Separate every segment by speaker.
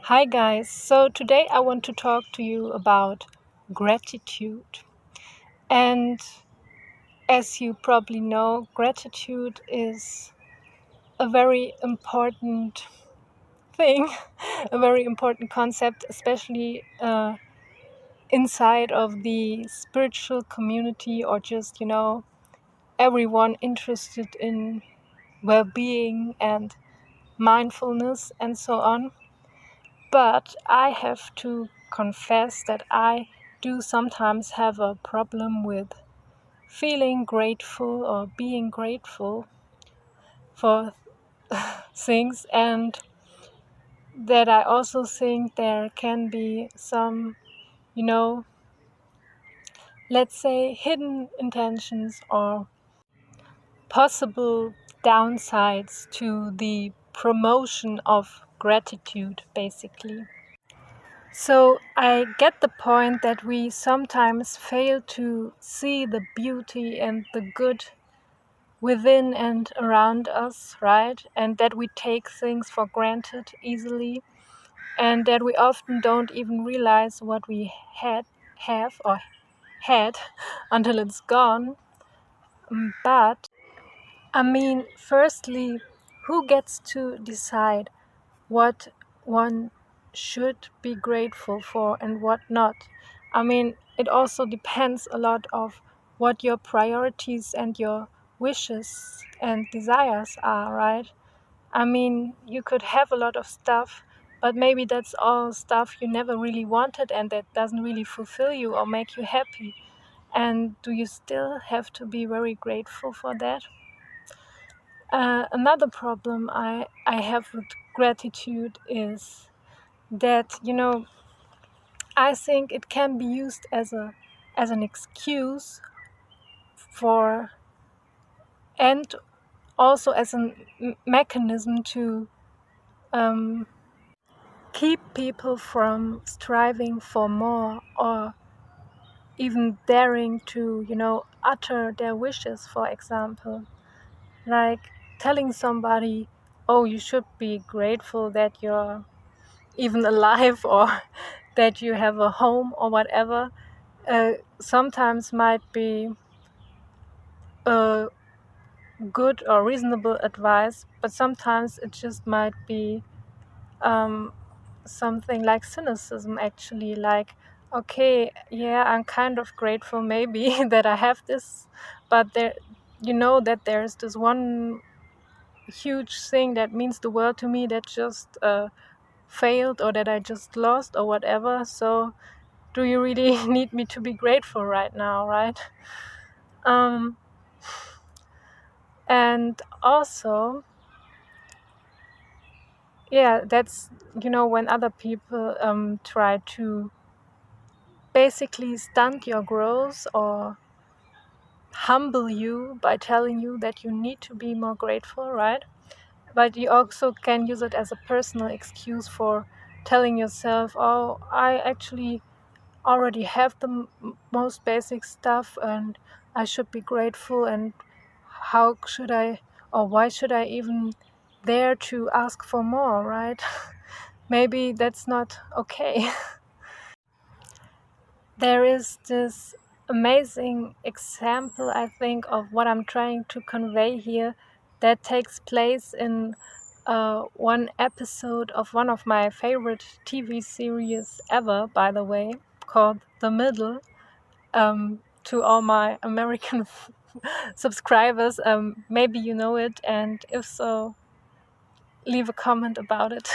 Speaker 1: Hi guys, so today I want to talk to you about gratitude. And as you probably know, gratitude is a very important thing, a very important concept, especially inside of the spiritual community or just, everyone interested in well being and mindfulness and so on. But I have to confess that I do sometimes have a problem with feeling grateful or being grateful for things, and that I also think there can be some, you know, let's say hidden intentions or possible downsides to the promotion of gratitude, basically. So I get the point that we sometimes fail to see the beauty and the good within and around us, right? And that we take things for granted easily, and that we often don't even realize what we have or had until it's gone. But I mean, firstly, who gets to decide what one should be grateful for and what not? I mean, it also depends a lot of what your priorities and your wishes and desires are, right? I mean, you could have a lot of stuff, but maybe that's all stuff you never really wanted and that doesn't really fulfill you or make you happy. And do you still have to be very grateful for that? Another problem I have with gratitude is that, I think it can be used as an excuse for, and also as a mechanism to um, keep people from striving for more or even daring to, utter their wishes, for example. Like telling somebody, oh, you should be grateful that you're even alive or that you have a home or whatever, sometimes might be a good or reasonable advice, but sometimes it just might be um, something like cynicism, actually. Like, okay, yeah, I'm kind of grateful maybe that I have this, but that there's this one huge thing that means the world to me that just failed or that I just lost or whatever. So do you really need me to be grateful right now, right? Um, and also, yeah, that's, when other people try to basically stunt your growth or humble you by telling you that you need to be more grateful, right? But you also can use it as a personal excuse for telling yourself, oh, I actually already have the most basic stuff and I should be grateful, and how should I, or why should I even dare to ask for more, right? Maybe that's not okay. There is this amazing example, I think, of what I'm trying to convey here that takes place in one episode of one of my favorite TV series ever, by the way, called The Middle. To all my American subscribers, maybe you know it, and if so, leave a comment about it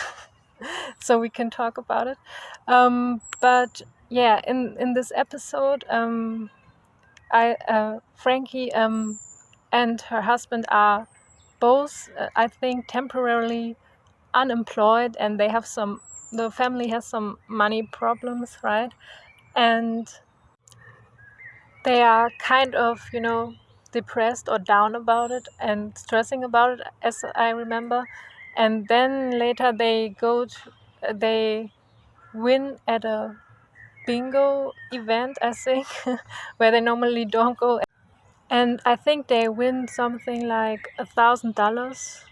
Speaker 1: so we can talk about it. But yeah, in this episode, Frankie and her husband are both, I think, temporarily unemployed, and the family has some money problems, right? And they are kind of, depressed or down about it and stressing about it, as I remember. And then later they win at a bingo event, I think, where they normally don't go. And I think they win something like $1,000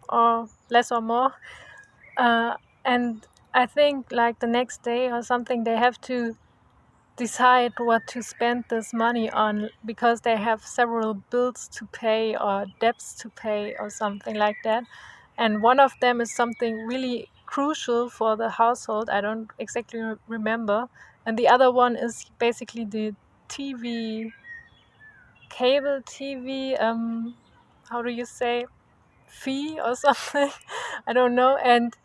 Speaker 1: or less or more. And I think like the next day or something, they have to decide what to spend this money on because they have several bills to pay or debts to pay or something like that. And one of them is something really crucial for the household. I don't exactly remember. And the other one is basically the TV, cable TV, how do you say, fee or something? I don't know. And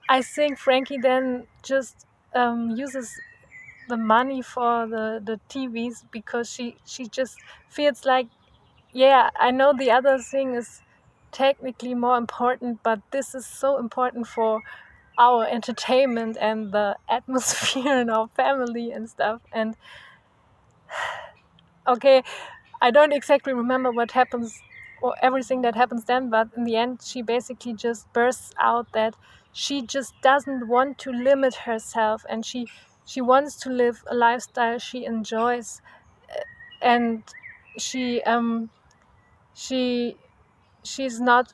Speaker 1: I think Frankie then just uses the money for the TVs because she just feels like, yeah, I know the other thing is technically more important, but this is so important for our entertainment and the atmosphere in our family and stuff. And okay, I don't exactly remember what happens or everything that happens then, but in the end, she basically just bursts out that she just doesn't want to limit herself, and she wants to live a lifestyle she enjoys, and she she she's not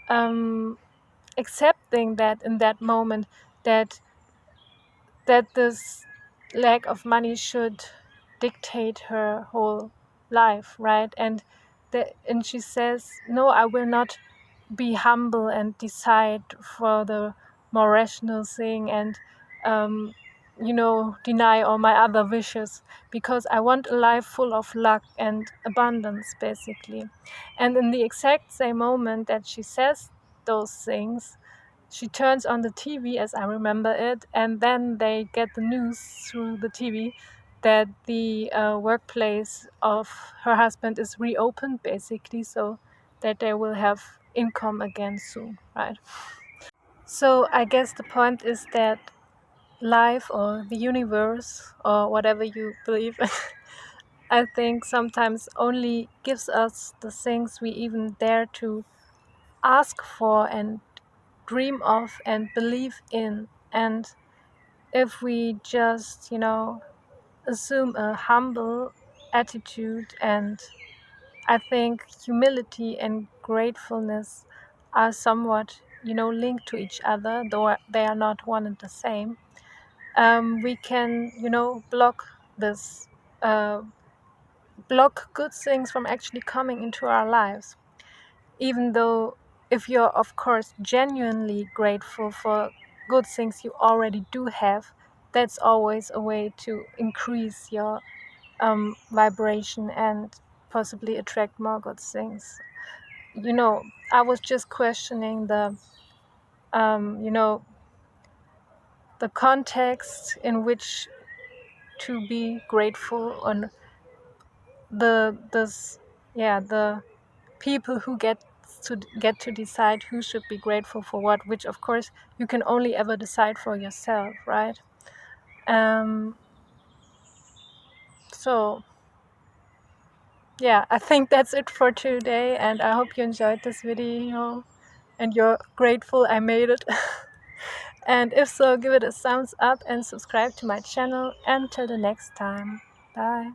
Speaker 1: um, accepting that in that moment that this lack of money should dictate her whole life, right? And she says, no, I will not be humble and decide for the more rational thing and deny all my other wishes because I want a life full of luck and abundance, basically. And in the exact same moment that she says those things, she turns on the TV, as I remember it, and then they get the news through the TV that the workplace of her husband is reopened, basically, so that they will have income again soon, right? So I guess the point is that life or the universe or whatever you believe in, I think sometimes only gives us the things we even dare to ask for and dream of and believe in. And if we just, assume a humble attitude, and I think humility and gratefulness are somewhat, linked to each other, though they are not one and the same. We can, block this, block good things from actually coming into our lives. Even though, if you're, of course, genuinely grateful for good things you already do have, that's always a way to increase your vibration and possibly attract more good things. I was just questioning the context in which to be grateful on the people who get to decide who should be grateful for what, which of course you can only ever decide for yourself, right? Um, so yeah, I think that's it for today, and I hope you enjoyed this video and you're grateful I made it. And if so, give it a thumbs up and subscribe to my channel. Until the next time, bye.